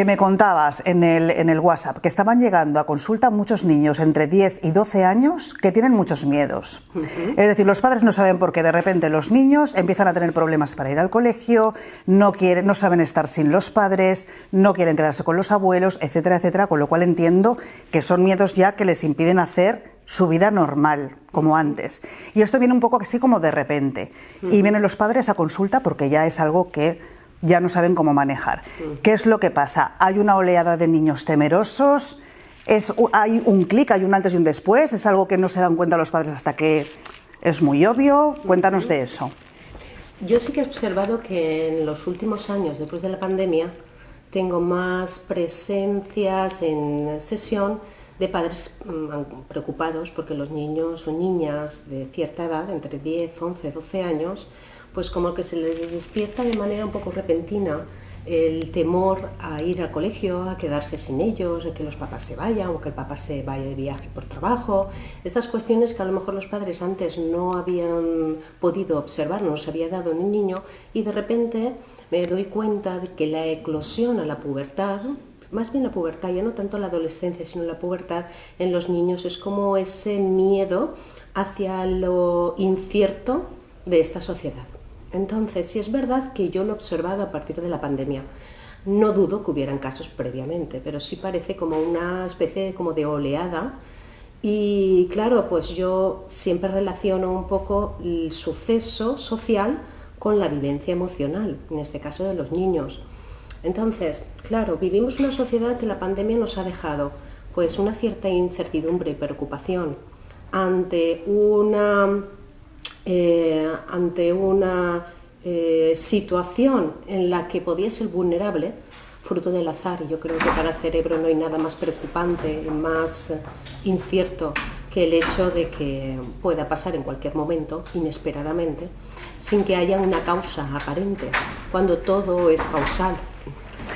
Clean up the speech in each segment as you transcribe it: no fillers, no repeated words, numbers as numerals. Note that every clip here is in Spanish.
Que me contabas en el WhatsApp que estaban llegando a consulta muchos niños entre 10 y 12 años que tienen muchos miedos. Es decir, los padres no saben por qué de repente los niños empiezan a tener problemas para ir al colegio, no saben estar sin los padres, no quieren quedarse con los abuelos, etcétera, etcétera, con lo cual entiendo que son miedos ya que les impiden hacer su vida normal, como antes. Y esto viene un poco así como de repente. Y vienen los padres a consulta porque ya es algo que ya no saben cómo manejar. ¿Qué es lo que pasa? ¿Hay una oleada de niños temerosos? ¿Hay un clic, hay un antes y un después? ¿Es algo que no se dan cuenta los padres hasta que es muy obvio? Cuéntanos de eso. Yo sí que he observado que en los últimos años, después de la pandemia, tengo más presencias en sesión de padres preocupados porque los niños o niñas de cierta edad, entre 10, 11, 12 años, pues como que se les despierta de manera un poco repentina el temor a ir al colegio, a quedarse sin ellos, a que los papás se vayan o que el papá se vaya de viaje por trabajo. Estas cuestiones que a lo mejor los padres antes no habían podido observar, no se había dado en un niño, y de repente me doy cuenta de que la eclosión a la pubertad, más bien la pubertad, ya no tanto la adolescencia, sino la pubertad en los niños, es como ese miedo hacia lo incierto de esta sociedad. Entonces, sí es verdad que yo lo he observado a partir de la pandemia. No dudo que hubieran casos previamente, pero sí parece como una especie como de oleada. Y claro, pues yo siempre relaciono un poco el suceso social con la vivencia emocional, en este caso de los niños. Entonces, claro, vivimos una sociedad que la pandemia nos ha dejado pues una cierta incertidumbre y preocupación ante una situación en la que podía ser vulnerable, fruto del azar. Y yo creo que para el cerebro no hay nada más preocupante y más incierto que el hecho de que pueda pasar en cualquier momento, inesperadamente, sin que haya una causa aparente, cuando todo es causal.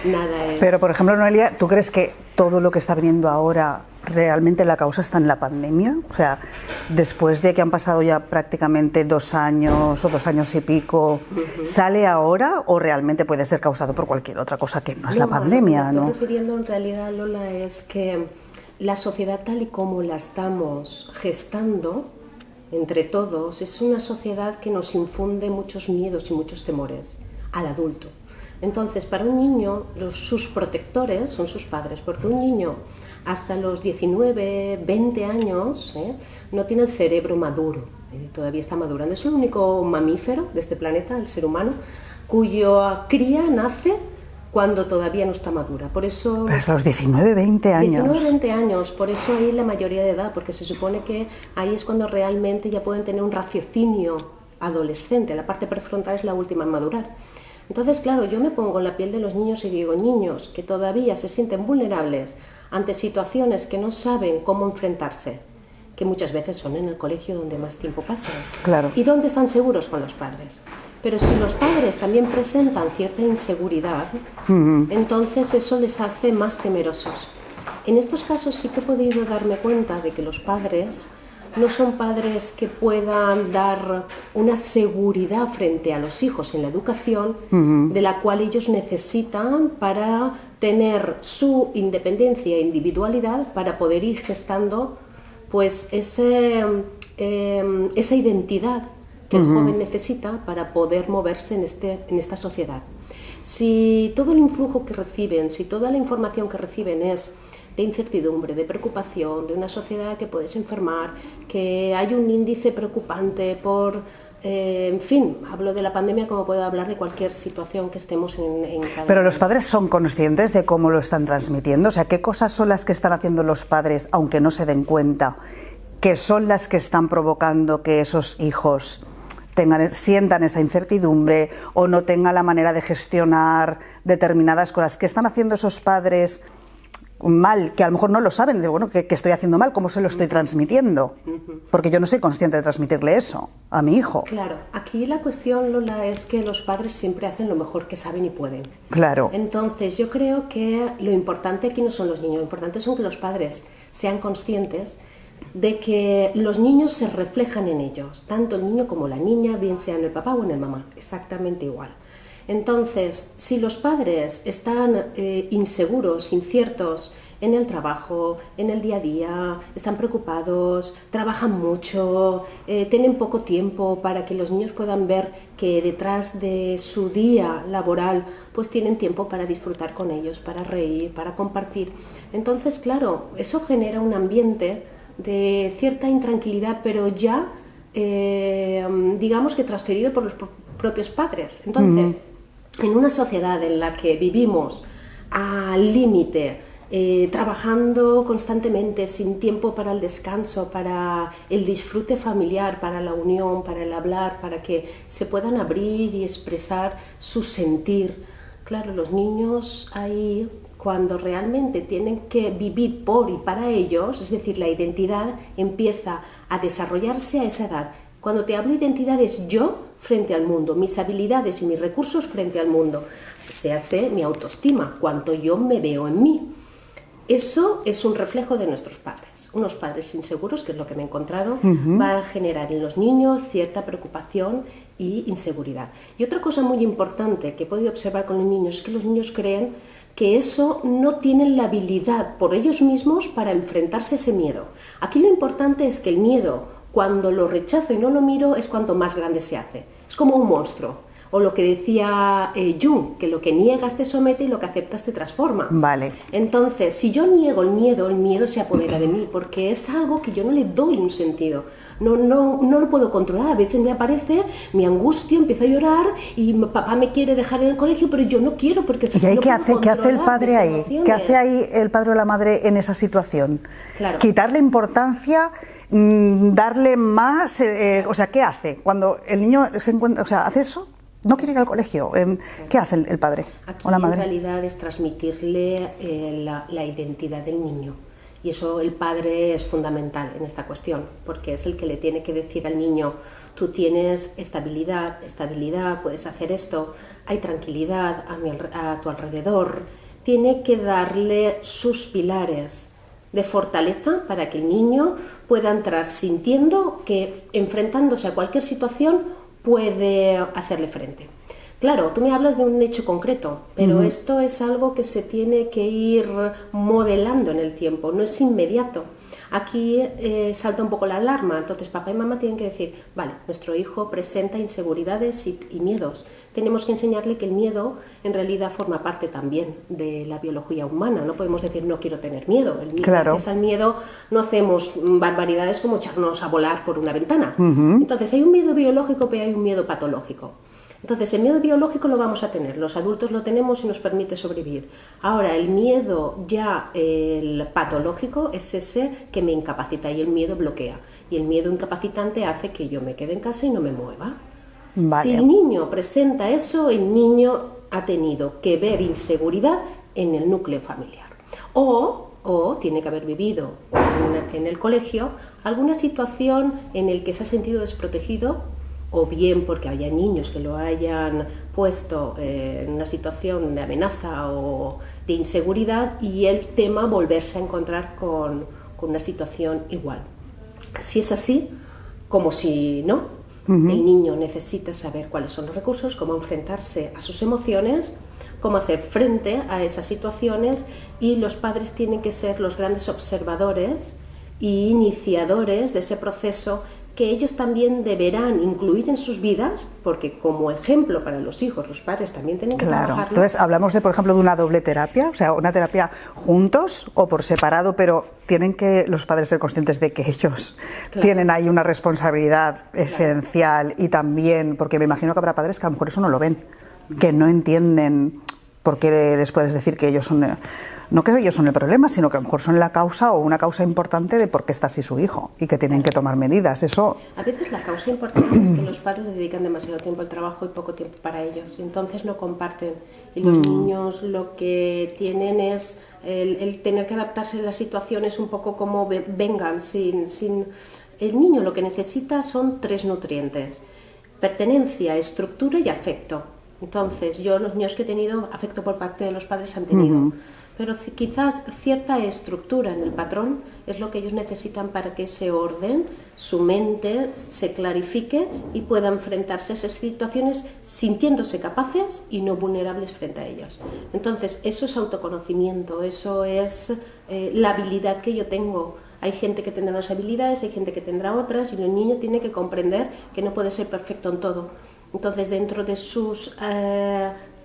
Nada es... Pero, por ejemplo, Noelia, ¿tú crees que todo lo que está viniendo ahora realmente la causa está en la pandemia? O sea, después de que han pasado ya prácticamente 2 años o 2 años y pico, ¿sale ahora o realmente puede ser causado por cualquier otra cosa que no es la pandemia? Lo que me estoy refiriendo en realidad, Lola, es que la sociedad tal y como la estamos gestando entre todos es una sociedad que nos infunde muchos miedos y muchos temores al adulto. Entonces, para un niño, sus protectores son sus padres, porque un niño hasta los 19, 20 años no tiene el cerebro maduro, todavía está madurando. Es el único mamífero de este planeta, el ser humano, cuya cría nace cuando todavía no está madura. Por eso... Pero a los 19, 20 años. 19, 20 años, por eso ahí la mayoría de edad, porque se supone que ahí es cuando realmente ya pueden tener un raciocinio adolescente, la parte prefrontal es la última en madurar. Entonces, claro, yo me pongo en la piel de los niños y digo, niños que todavía se sienten vulnerables ante situaciones que no saben cómo enfrentarse, que muchas veces son en el colegio donde más tiempo pasan, claro, y donde están seguros con los padres. Pero si los padres también presentan cierta inseguridad, entonces eso les hace más temerosos. En estos casos sí que he podido darme cuenta de que los padres no son padres que puedan dar una seguridad frente a los hijos en la educación de la cual ellos necesitan para tener su independencia e individualidad, para poder ir gestando pues esa identidad que el joven necesita para poder moverse en esta sociedad. Si todo el influjo que reciben, si toda la información que reciben es de incertidumbre, de preocupación, de una sociedad que puedes enfermar, que hay un índice preocupante por... en fin, hablo de la pandemia como puedo hablar de cualquier situación que estemos en cada... Pero los padres son conscientes de cómo lo están transmitiendo, o sea, ¿qué cosas son las que están haciendo los padres, aunque no se den cuenta, que son las que están provocando que esos hijos sientan esa incertidumbre o no tengan la manera de gestionar determinadas cosas? ¿Qué están haciendo esos padres mal, que a lo mejor no lo saben, de bueno, ¿qué estoy haciendo mal? ¿Cómo se lo estoy transmitiendo? Porque yo no soy consciente de transmitirle eso a mi hijo. Claro, aquí la cuestión, Lola, es que los padres siempre hacen lo mejor que saben y pueden. Claro. Entonces, yo creo que lo importante aquí no son los niños, lo importante son que los padres sean conscientes de que los niños se reflejan en ellos, tanto el niño como la niña, bien sea en el papá o en el mamá, exactamente igual. Entonces, si los padres están inseguros, inciertos en el trabajo, en el día a día, están preocupados, trabajan mucho, tienen poco tiempo para que los niños puedan ver que detrás de su día laboral pues tienen tiempo para disfrutar con ellos, para reír, para compartir. Entonces, claro, eso genera un ambiente de cierta intranquilidad, pero ya digamos que transferido por los propios padres. Entonces, en una sociedad en la que vivimos al límite, trabajando constantemente, sin tiempo para el descanso, para el disfrute familiar, para la unión, para el hablar, para que se puedan abrir y expresar su sentir. Claro, los niños ahí, cuando realmente tienen que vivir por y para ellos, es decir, la identidad empieza a desarrollarse a esa edad. Cuando te hablo de identidad es yo frente al mundo, mis habilidades y mis recursos frente al mundo. Se hace mi autoestima, cuánto yo me veo en mí. Eso es un reflejo de nuestros padres. Unos padres inseguros, que es lo que me he encontrado, van a generar en los niños cierta preocupación y inseguridad. Y otra cosa muy importante que he podido observar con los niños es que los niños creen que eso no tienen la habilidad por ellos mismos para enfrentarse a ese miedo. Aquí lo importante es que el miedo, cuando lo rechazo y no lo miro, es cuanto más grande se hace. Es como un monstruo. O lo que decía Jung, que lo que niegas te somete y lo que aceptas te transforma. Vale. Entonces, si yo niego el miedo se apodera de mí, porque es algo que yo no le doy un sentido. No lo puedo controlar. A veces me aparece, me angustio, empiezo a llorar y papá me quiere dejar en el colegio, pero yo no quiero porque ¿Y ahí no qué hace el padre ahí? emociones. ¿Qué hace ahí el padre o la madre en esa situación? Claro. Quitarle importancia, darle más, o sea, ¿qué hace? Cuando el niño se encuentra, o sea, ¿hace eso? No quiere ir al colegio. ¿Qué hace el padre Aquí o la madre? en realidad es transmitirle la identidad del niño. Y eso el padre es fundamental en esta cuestión, porque es el que le tiene que decir al niño: tú tienes estabilidad, puedes hacer esto, hay tranquilidad a tu alrededor. Tiene que darle sus pilares de fortaleza para que el niño pueda entrar sintiendo que, enfrentándose a cualquier situación, puede hacerle frente. Claro, tú me hablas de un hecho concreto, pero esto es algo que se tiene que ir modelando en el tiempo, no es inmediato. Aquí salta un poco la alarma, entonces papá y mamá tienen que decir: vale, nuestro hijo presenta inseguridades y miedos. Tenemos que enseñarle que el miedo en realidad forma parte también de la biología humana. No podemos decir no quiero tener miedo. Claro. Gracias al miedo no hacemos barbaridades como echarnos a volar por una ventana. Entonces hay un miedo biológico, pero hay un miedo patológico. Entonces, el miedo biológico lo vamos a tener, los adultos lo tenemos y nos permite sobrevivir. Ahora, el miedo ya, el patológico, es ese que me incapacita y el miedo bloquea. Y el miedo incapacitante hace que yo me quede en casa y no me mueva. Vale. Si el niño presenta eso, el niño ha tenido que ver inseguridad en el núcleo familiar. O tiene que haber vivido en el colegio alguna situación en la que se ha sentido desprotegido, o bien porque haya niños que lo hayan puesto en una situación de amenaza o de inseguridad y él tema volverse a encontrar con una situación igual. Si es así, como si no, el niño necesita saber cuáles son los recursos, cómo enfrentarse a sus emociones, cómo hacer frente a esas situaciones, y los padres tienen que ser los grandes observadores y iniciadores de ese proceso, que ellos también deberán incluir en sus vidas, porque como ejemplo para los hijos, los padres también tienen que trabajarlo. Entonces hablamos por ejemplo, de una doble terapia, o sea, una terapia juntos o por separado, pero tienen que los padres ser conscientes de que ellos tienen ahí una responsabilidad esencial, y también, porque me imagino que habrá padres que a lo mejor eso no lo ven, que no entienden por qué les puedes decir que ellos son... No que ellos son el problema, sino que a lo mejor son la causa o una causa importante de por qué está así su hijo y que tienen que tomar medidas. Eso... A veces la causa importante es que los padres dedican demasiado tiempo al trabajo y poco tiempo para ellos, entonces no comparten, y los niños lo que tienen es el tener que adaptarse a las situaciones un poco como vengan, sin... El niño lo que necesita son 3 nutrientes: pertenencia, estructura y afecto. Entonces, yo los niños que he tenido, afecto por parte de los padres han tenido. Pero quizás cierta estructura en el patrón es lo que ellos necesitan para que ese orden, su mente se clarifique y pueda enfrentarse a esas situaciones sintiéndose capaces y no vulnerables frente a ellas. Entonces, eso es autoconocimiento, eso es la habilidad que yo tengo. Hay gente que tendrá unas habilidades, hay gente que tendrá otras, y el niño tiene que comprender que no puede ser perfecto en todo. Entonces, dentro de sus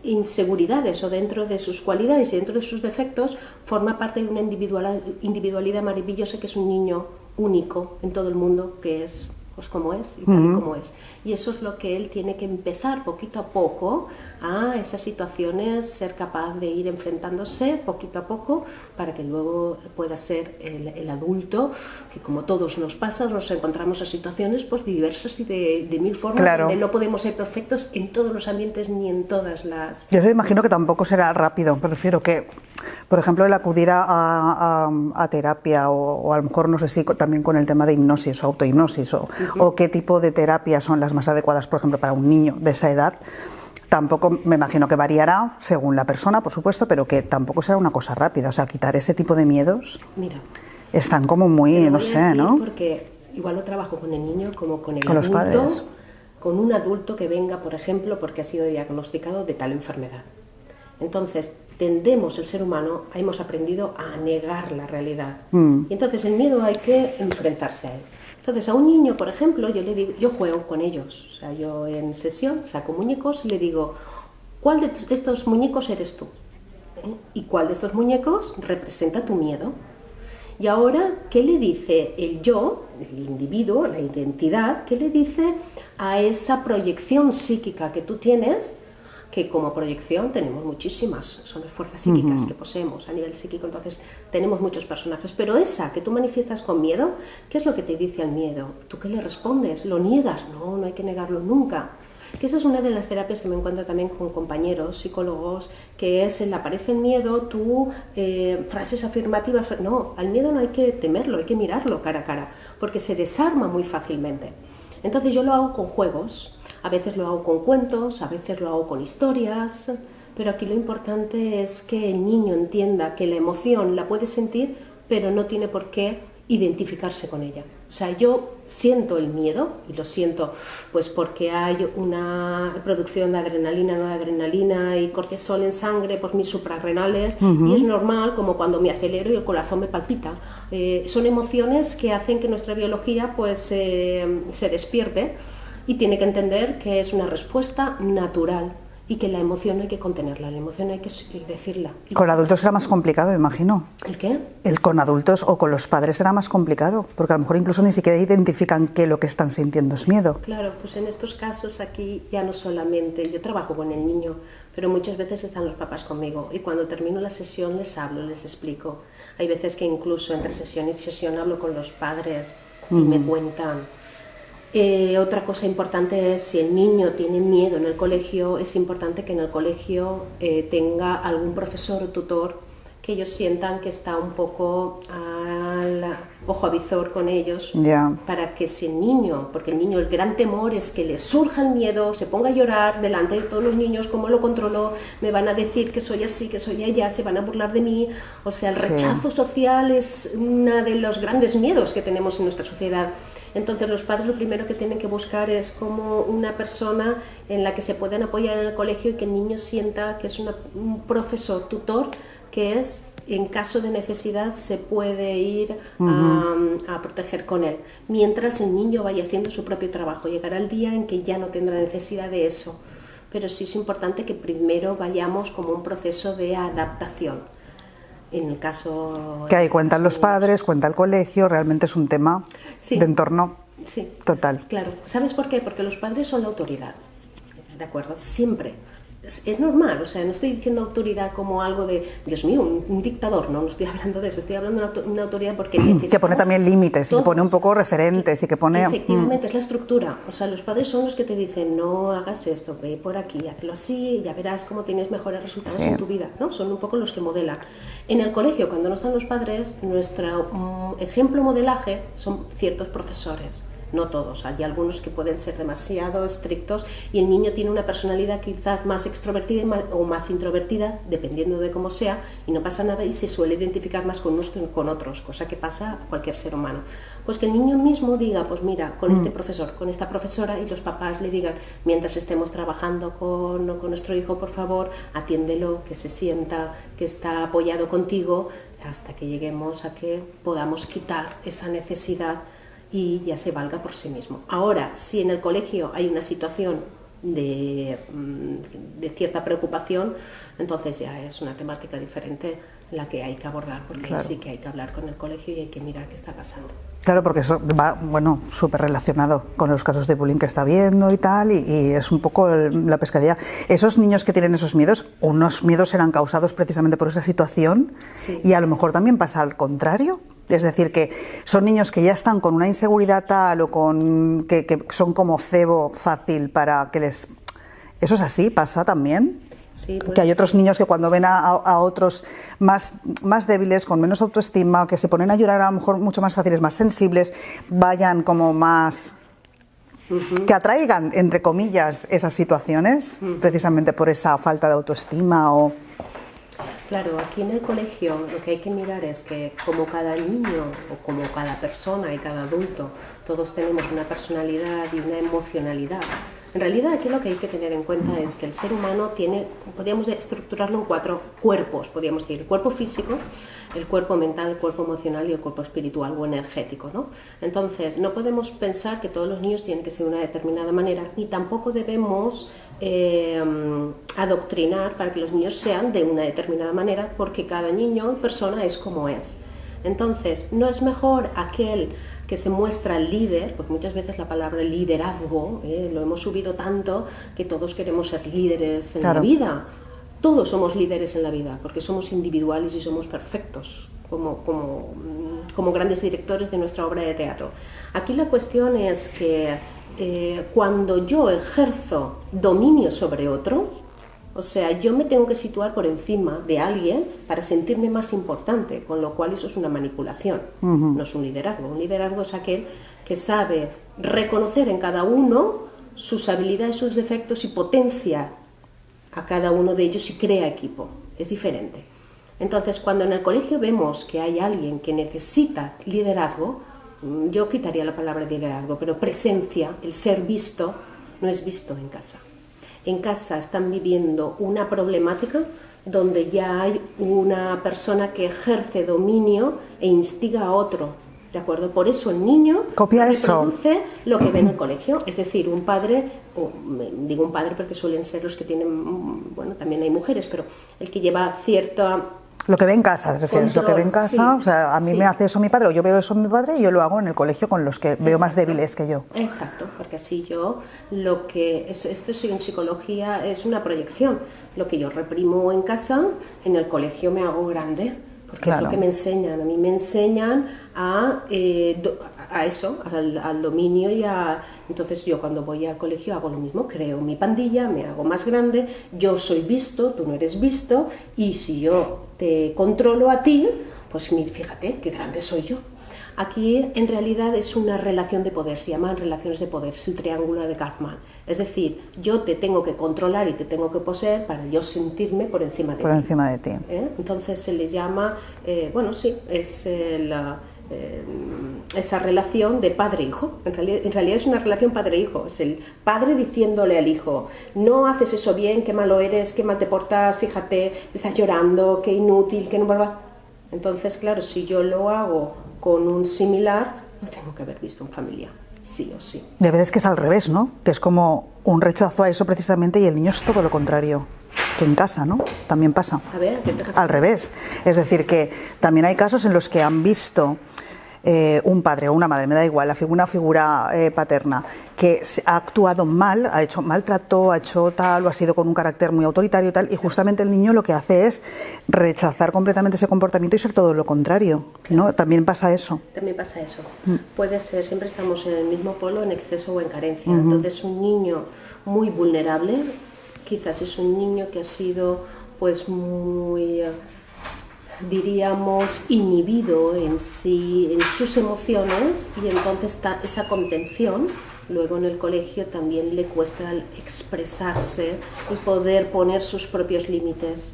inseguridades o dentro de sus cualidades y dentro de sus defectos, forma parte de una individualidad maravillosa, que es un niño único en todo el mundo, que es pues como es y tal y como es. Y eso es lo que él tiene que empezar poquito a poco a esas situaciones, ser capaz de ir enfrentándose poquito a poco para que luego pueda ser el adulto, que como todos nos pasa, nos encontramos en situaciones pues diversas y de mil formas, claro, donde no podemos ser perfectos en todos los ambientes ni en todas las... Yo me imagino que tampoco será rápido, prefiero que, por ejemplo, el acudir a terapia o a lo mejor, no sé si también con el tema de hipnosis o autohipnosis o qué tipo de terapias son las más adecuadas, por ejemplo, para un niño de esa edad, tampoco me imagino que variará según la persona, por supuesto, pero que tampoco será una cosa rápida. O sea, quitar ese tipo de miedos. Mira, están como muy, no sé, ¿no? Porque igual lo trabajo con el niño como con el con adulto, los padres. Con un adulto que venga, por ejemplo, porque ha sido diagnosticado de tal enfermedad. Entonces, tendemos, el ser humano, hemos aprendido a negar la realidad. Y entonces el miedo hay que enfrentarse a él. Entonces, a un niño, por ejemplo, yo le digo, yo juego con ellos. O sea, yo en sesión saco muñecos y le digo, ¿cuál de estos muñecos eres tú? ¿Y cuál de estos muñecos representa tu miedo? Y ahora, ¿qué le dice el yo, el individuo, la identidad, qué le dice a esa proyección psíquica que tú tienes? Que como proyección tenemos muchísimas, son las fuerzas psíquicas que poseemos a nivel psíquico, entonces tenemos muchos personajes, pero esa que tú manifiestas con miedo, ¿qué es lo que te dice al miedo? ¿Tú qué le respondes? ¿Lo niegas? No, no hay que negarlo nunca. Que esa es una de las terapias que me encuentro también con compañeros psicólogos, que es el aparece el miedo, tú frases afirmativas, no, al miedo no hay que temerlo, hay que mirarlo cara a cara, porque se desarma muy fácilmente. Entonces yo lo hago con juegos. A veces lo hago con cuentos, a veces lo hago con historias, pero aquí lo importante es que el niño entienda que la emoción la puede sentir, pero no tiene por qué identificarse con ella. O sea, yo siento el miedo, y lo siento pues porque hay una producción de adrenalina, noradrenalina y cortisol en sangre por mis suprarrenales, y es normal, como cuando me acelero y el corazón me palpita. Son emociones que hacen que nuestra biología pues se despierte, y tiene que entender que es una respuesta natural y que la emoción hay que contenerla, la emoción hay que decirla. Con adultos será más complicado, imagino. ¿El qué? Con adultos o con los padres será más complicado, porque a lo mejor incluso ni siquiera identifican que lo que están sintiendo es miedo. Claro, pues en estos casos aquí ya no solamente, yo trabajo con el niño, pero muchas veces están los papás conmigo, y cuando termino la sesión les hablo, les explico. Hay veces que incluso entre sesión y sesión hablo con los padres y me cuentan. Otra cosa importante es, si el niño tiene miedo en el colegio, es importante que en el colegio tenga algún profesor o tutor que ellos sientan que está un poco al ojo avizor con ellos, para que si el niño, porque el niño, el gran temor es que le surja el miedo, se ponga a llorar delante de todos los niños, ¿cómo lo controlo? Me van a decir que soy así, que soy ella, se van a burlar de mí. O sea, el rechazo social es uno de los grandes miedos que tenemos en nuestra sociedad. Entonces los padres lo primero que tienen que buscar es como una persona en la que se puedan apoyar en el colegio, y que el niño sienta que es un profesor, tutor, que es, en caso de necesidad, se puede ir a proteger con él. Mientras el niño vaya haciendo su propio trabajo, llegará el día en que ya no tendrá necesidad de eso. Pero sí es importante que primero vayamos como un proceso de adaptación. En el caso... Que ahí cuentan los padres, cuenta el colegio, realmente es un tema de entorno total. Claro. ¿Sabes por qué? Porque los padres son la autoridad, ¿de acuerdo? Siempre. Es normal, o sea, no estoy diciendo autoridad como algo de, Dios mío, un dictador, no estoy hablando de eso, estoy hablando de una autoridad porque necesitamos... Que pone también límites, y que pone un poco referentes, y que pone... Efectivamente, es la estructura, o sea, los padres son los que te dicen, no hagas esto, ve por aquí, hazlo así, ya verás cómo tienes mejores resultados en tu vida, ¿no? Son un poco los que modelan. En el colegio, cuando no están los padres, nuestro ejemplo modelaje son ciertos profesores. no todos, hay algunos que pueden ser demasiado estrictos y el niño tiene una personalidad quizás más extrovertida o más introvertida, dependiendo de cómo sea, y no pasa nada y se suele identificar más con unos que con otros, cosa que pasa a cualquier ser humano. Pues que el niño mismo diga, pues mira, con este profesor, con esta profesora, y los papás le digan, mientras estemos trabajando con nuestro hijo, por favor, atiéndelo, que se sienta, que está apoyado contigo, hasta que lleguemos a que podamos quitar esa necesidad y ya se valga por sí mismo. Ahora, si en el colegio hay una situación de cierta preocupación, entonces ya es una temática diferente la que hay que abordar, porque claro, sí que hay que hablar con el colegio y hay que mirar qué está pasando. Claro, porque eso va, bueno, súper relacionado con los casos de bullying que está habiendo y tal, y es un poco la pescadilla. Esos niños que tienen esos miedos, unos miedos serán causados precisamente por esa situación, sí, y a lo mejor también pasa al contrario. Es decir, que son niños que ya están con una inseguridad tal o con que son como cebo fácil para que les... ¿Eso es así? ¿Pasa también? Sí, pues, que hay otros niños que cuando ven a otros más débiles, con menos autoestima, que se ponen a llorar a lo mejor mucho más fáciles, más sensibles, vayan como más... que atraigan, entre comillas, esas situaciones, precisamente por esa falta de autoestima o... Claro, aquí en el colegio lo que hay que mirar es que como cada niño o como cada persona y cada adulto, todos tenemos una personalidad y una emocionalidad. En realidad aquí lo que hay que tener en cuenta es que el ser humano tiene, podríamos estructurarlo en 4 cuerpos, podríamos decir, el cuerpo físico, el cuerpo mental, el cuerpo emocional y el cuerpo espiritual o energético, ¿no? Entonces, no podemos pensar que todos los niños tienen que ser de una determinada manera, ni tampoco debemos adoctrinar para que los niños sean de una determinada manera, porque cada niño o persona es como es. Entonces, no es mejor aquel que se muestra líder, porque muchas veces la palabra liderazgo lo hemos subido tanto que todos queremos ser líderes en la vida. Todos somos líderes en la vida, porque somos individuales y somos perfectos, como grandes directores de nuestra obra de teatro. Aquí la cuestión es que cuando yo ejerzo dominio sobre otro, o sea, yo me tengo que situar por encima de alguien para sentirme más importante, con lo cual eso es una manipulación, no es un liderazgo. Un liderazgo es aquel que sabe reconocer en cada uno sus habilidades, sus defectos y potencia a cada uno de ellos y crea equipo. Es diferente. Entonces, cuando en el colegio vemos que hay alguien que necesita liderazgo, yo quitaría la palabra liderazgo, pero presencia, el ser visto, no es visto en casa. En casa están viviendo una problemática donde ya hay una persona que ejerce dominio e instiga a otro, ¿de acuerdo? Por eso el niño reproduce lo que ve en el colegio, es decir, un padre, digo un padre porque suelen ser los que tienen, bueno, también hay mujeres, pero el que lleva cierta... Lo que ve en casa, ¿te refieres? Lo que ve en casa, sí, o sea, a mí me hace eso mi padre, o yo veo eso mi padre y yo lo hago en el colegio con los que veo más débiles que yo. Exacto, porque así yo, esto en psicología es una proyección, lo que yo reprimo en casa, en el colegio me hago grande, porque es lo que me enseñan, a mí me enseñan a eso, al dominio y a... Entonces yo cuando voy al colegio hago lo mismo, creo mi pandilla, me hago más grande, yo soy visto, tú no eres visto, y si yo te controlo a ti, pues fíjate qué grande soy yo. Aquí en realidad es una relación de poder, se llaman relaciones de poder, es el triángulo de Karpman. Es decir, yo te tengo que controlar y te tengo que poseer para yo sentirme por encima de ti. Por encima de ti. Entonces se le llama, bueno, sí, es esa relación de padre-hijo. En realidad es una relación padre-hijo, es el padre diciéndole al hijo, no haces eso bien, qué malo eres, qué mal te portas, fíjate, estás llorando, qué inútil, qué no... Entonces, claro, si yo lo hago con un similar, lo tengo que haber visto en familia, sí o sí. De veces que es al revés, ¿no? Que es como un rechazo a eso precisamente y el niño es todo lo contrario. Que en casa, ¿no? También pasa. A ver, ¿qué te refieres? Al revés. Es decir, que también hay casos en los que han visto un padre o una madre, me da igual, una figura paterna, que ha actuado mal, ha hecho maltrato, ha hecho tal, o ha sido con un carácter muy autoritario y tal, y justamente el niño lo que hace es rechazar completamente ese comportamiento y ser todo lo contrario, ¿no? También pasa eso. También pasa eso. Puede ser, siempre estamos en el mismo polo, en exceso o en carencia. Entonces un niño muy vulnerable, quizás es un niño que ha sido pues muy diríamos, inhibido en sí, en sus emociones, y entonces esa contención luego en el colegio también le cuesta expresarse y poder poner sus propios límites.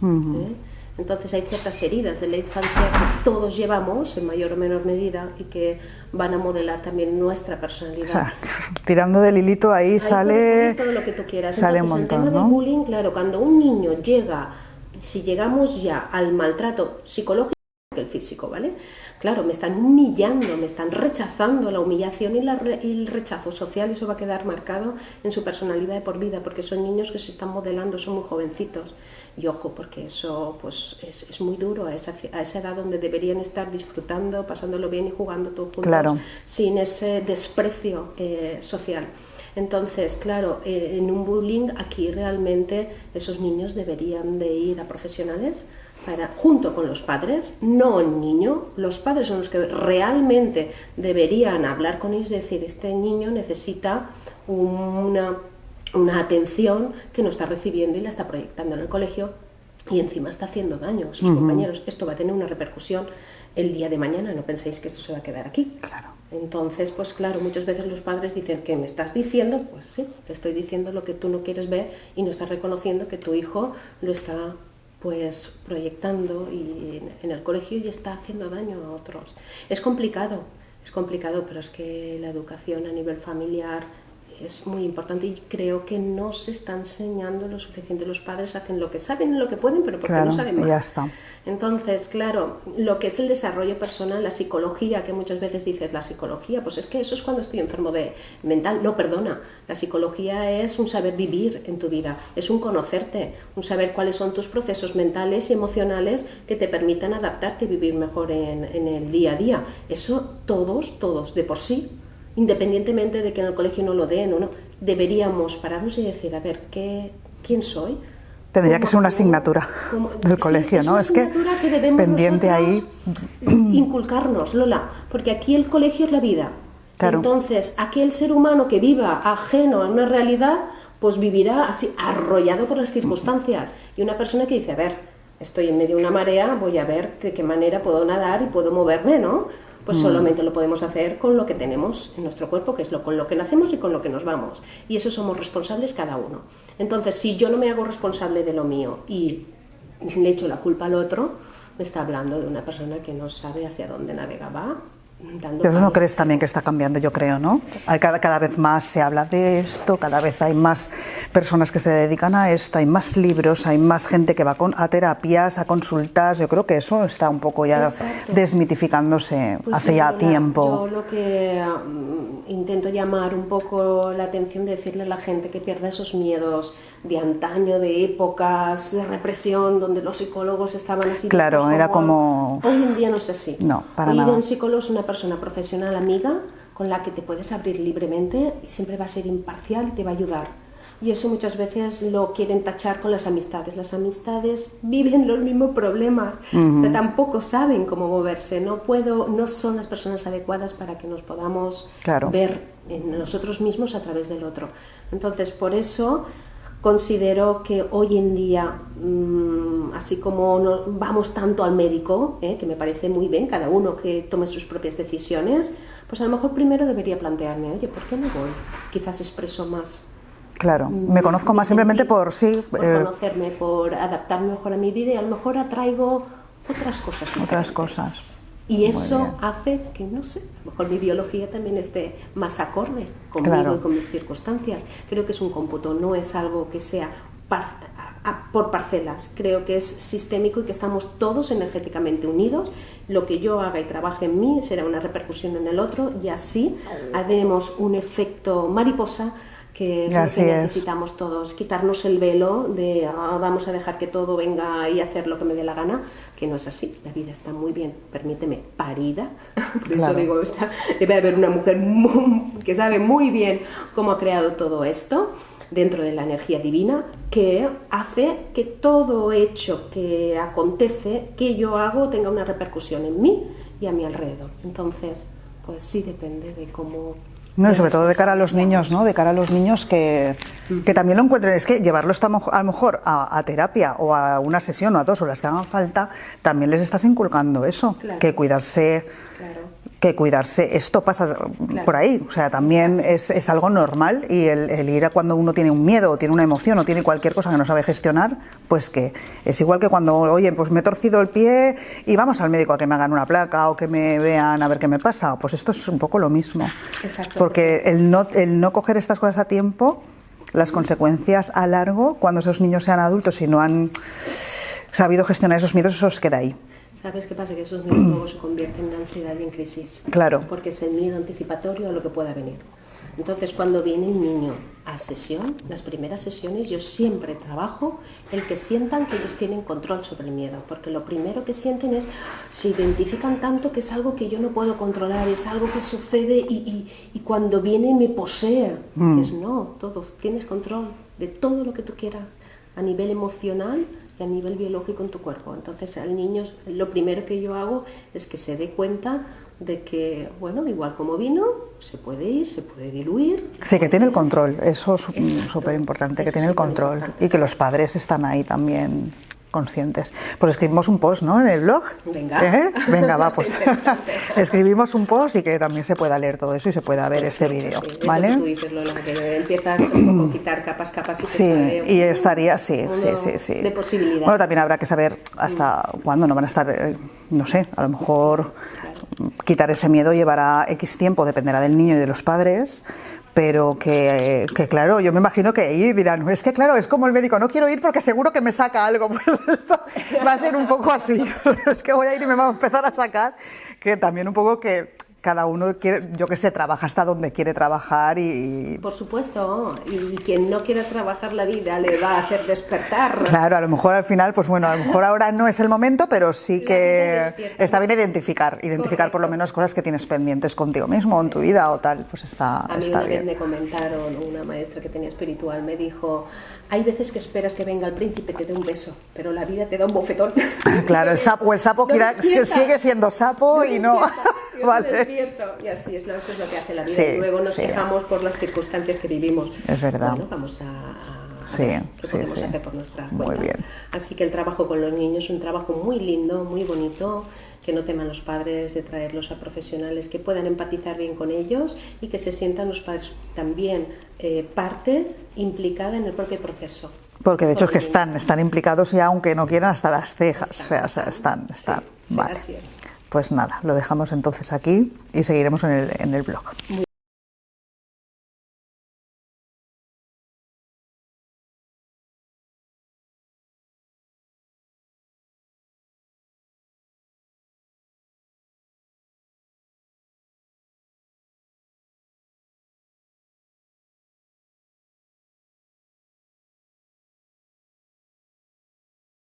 Entonces hay ciertas heridas de la infancia que todos llevamos en mayor o menor medida y que van a modelar también nuestra personalidad. O sea, tirando del hilito ahí sale todo lo que tú quieras. Sale Entonces, un montón, el tema ¿no? del bullying, claro, cuando un niño llega, si llegamos ya al maltrato psicológico que el físico, ¿vale? Claro, me están humillando, me están rechazando, la humillación y el rechazo social, eso va a quedar marcado en su personalidad de por vida, porque son niños que se están modelando, son muy jovencitos. Y ojo, porque eso pues es muy duro a esa edad donde deberían estar disfrutando, pasándolo bien y jugando todos juntos, Claro. sin ese desprecio social. Entonces, claro, en un bullying aquí realmente esos niños deberían de ir a profesionales junto con los padres, no el niño. Los padres son los que realmente deberían hablar con ellos y decir, este niño necesita una atención que no está recibiendo y la está proyectando en el colegio y encima está haciendo daño a sus compañeros. Esto va a tener una repercusión el día de mañana, no penséis que esto se va a quedar aquí. Claro. Entonces, pues claro, muchas veces los padres dicen, ¿qué me estás diciendo? Pues sí, te estoy diciendo lo que tú no quieres ver y no estás reconociendo que tu hijo lo está pues proyectando en el colegio y está haciendo daño a otros. Es complicado, pero es que la educación a nivel familiar es muy importante y creo que no se está enseñando lo suficiente. Los padres hacen lo que saben, lo que pueden, pero porque Claro, no saben más. ya está. Entonces, claro, lo que es el desarrollo personal, la psicología, que muchas veces dices, la psicología, pues es que eso es cuando estoy enfermo de mental. No, perdona, la psicología es un saber vivir en tu vida, es un conocerte, un saber cuáles son tus procesos mentales y emocionales que te permitan adaptarte y vivir mejor en el día a día. Eso todos, de por sí, independientemente de que en el colegio no lo den o no, deberíamos pararnos y decir, a ver, ¿quién soy? Tendría que ser una asignatura del colegio, ¿no? Es que debemos pendiente ahí inculcarnos, Lola, porque aquí el colegio es la vida. Claro. Entonces, aquel ser humano que viva ajeno a una realidad, pues vivirá así, arrollado por las circunstancias. Y una persona que dice, a ver, estoy en medio de una marea, voy a ver de qué manera puedo nadar y puedo moverme, ¿no? Pues solamente lo podemos hacer con lo que tenemos en nuestro cuerpo, que es con lo que nacemos y con lo que nos vamos. Y eso somos responsables cada uno. Entonces, si yo no me hago responsable de lo mío y le echo la culpa al otro, me está hablando de una persona que no sabe hacia dónde navega, va dando Pero eso no palos. crees también que está cambiando, yo creo, ¿no? Cada vez más se habla de esto, cada vez hay más personas que se dedican a esto, hay más libros, hay más gente que va a terapias, a consultas. Yo creo que eso está un poco ya Exacto. desmitificándose Pues hace sí, ya Lola, tiempo. Yo lo que intento llamar un poco la atención, de decirle a la gente que pierda esos miedos de antaño, de épocas de represión, donde los psicólogos estaban así. Claro, vistos era como... Hoy en día no es así. No, para Hoy nada. un psicólogo es una persona profesional, amiga, con la que te puedes abrir libremente y siempre va a ser imparcial y te va a ayudar. Y eso muchas veces lo quieren tachar con las amistades. Las amistades viven los mismos problemas, o sea, tampoco saben cómo moverse, no son las personas adecuadas para que nos podamos Claro. ver en nosotros mismos a través del otro. Entonces, por eso considero que hoy en día, así como no vamos tanto al médico, que me parece muy bien, cada uno que tome sus propias decisiones, pues a lo mejor primero debería plantearme, oye, ¿por qué no voy? Quizás expreso más. Claro, me conozco más simplemente por conocerme, por adaptarme mejor a mi vida y a lo mejor atraigo otras cosas diferentes. otras cosas. Y Muy eso bien. hace que, no sé, a lo mejor mi biología también esté más acorde conmigo Claro. y con mis circunstancias. Creo que es un cómputo, no es algo que sea por parcelas. Creo que es sistémico y que estamos todos energéticamente unidos. Lo que yo haga y trabaje en mí será una repercusión en el otro y así haremos un efecto mariposa, que es lo Así que es. necesitamos todos, quitarnos el velo de vamos a dejar que todo venga y hacer lo que me dé la gana, que no es así. La vida está muy bien, permíteme, parida. Por eso Claro. digo, debe haber una mujer que sabe muy bien cómo ha creado todo esto dentro de la energía divina, que hace que todo hecho que acontece, que yo hago, tenga una repercusión en mí y a mi alrededor. Entonces, pues sí depende de cómo No, y sobre todo de cara a los niños, ¿no? De cara a los niños que también lo encuentren. Es que llevarlos a lo mejor a terapia o a una sesión o a 2 horas que hagan falta, también les estás inculcando eso, Claro. que cuidarse. Claro. Que cuidarse, esto pasa por ahí, o sea, también es algo normal, y el ir a cuando uno tiene un miedo o tiene una emoción o tiene cualquier cosa que no sabe gestionar, pues que es igual que cuando, oye, pues me he torcido el pie y vamos al médico a que me hagan una placa o que me vean a ver qué me pasa, pues esto es un poco lo mismo. Exacto. Porque el no coger estas cosas a tiempo, las consecuencias a largo, cuando esos niños sean adultos y no han sabido gestionar esos miedos, eso os queda ahí. ¿Sabes qué pasa? Que esos miedos luego se convierten en ansiedad y en crisis. Claro. Porque es el miedo anticipatorio a lo que pueda venir. Entonces, cuando viene el niño a sesión, las primeras sesiones, yo siempre trabajo el que sientan que ellos tienen control sobre el miedo. Porque lo primero que sienten es, se identifican tanto que es algo que yo no puedo controlar, es algo que sucede y cuando viene me posee. Es no, todo, tienes control de todo lo que tú quieras a nivel emocional y a nivel biológico en tu cuerpo. Entonces al niño lo primero que yo hago es que se dé cuenta de que, bueno, igual como vino, se puede ir, se puede diluir. Sí, que tiene el control, eso es súper importante, que Eso tiene el es control superimportante, y que los padres están ahí también conscientes. Pues escribimos un post, ¿no?, en el blog. Venga. Venga, va, pues Interesante. escribimos un post y que también se pueda leer todo eso y se pueda ver este vídeo, Sí, es ¿vale? lo que tú dices, Lola, que empiezas un poco a quitar capas y te Sí, sale y estaría, sí. de posibilidades. Bueno, también habrá que saber hasta cuándo no van a estar, no sé, a lo mejor quitar ese miedo llevará X tiempo, dependerá del niño y de los padres, pero que claro, yo me imagino que ahí dirán, es que claro, es como el médico, no quiero ir porque seguro que me saca algo, pues esto va a ser un poco así, es que voy a ir y me va a empezar a sacar, que también un poco que cada uno quiere, yo que sé, trabaja hasta donde quiere trabajar y... Por supuesto, y quien no quiera trabajar la vida le va a hacer despertar. Claro, a lo mejor al final, pues bueno, a lo mejor ahora no es el momento, pero sí La que vida despierta. está bien identificar Correcto. por lo menos cosas que tienes pendientes contigo mismo o en tu vida o tal, pues está A mí una vez bien. me comentaron, una maestra que tenía espiritual me dijo, hay veces que esperas que venga el príncipe y te dé un beso, pero la vida te da un bofetón. Claro, el sapo No que despierta. sigue siendo sapo y no... Yo Vale. me despierto. Y así es, eso es lo que hace la vida. Sí, Y luego nos sí. quejamos por las circunstancias que vivimos. Es verdad. Bueno, vamos a Sí, ver qué sí, podemos sí. hacer por nuestra Muy cuenta. bien. Así que el trabajo con los niños es un trabajo muy lindo, muy bonito, que no teman los padres de traerlos a profesionales que puedan empatizar bien con ellos y que se sientan los padres también parte implicada en el propio proceso. Porque de hecho es que Con están implicados ya, aunque no quieran, hasta las cejas, o sea, están. Sí, Vale. así es. Pues nada, lo dejamos entonces aquí y seguiremos en el blog.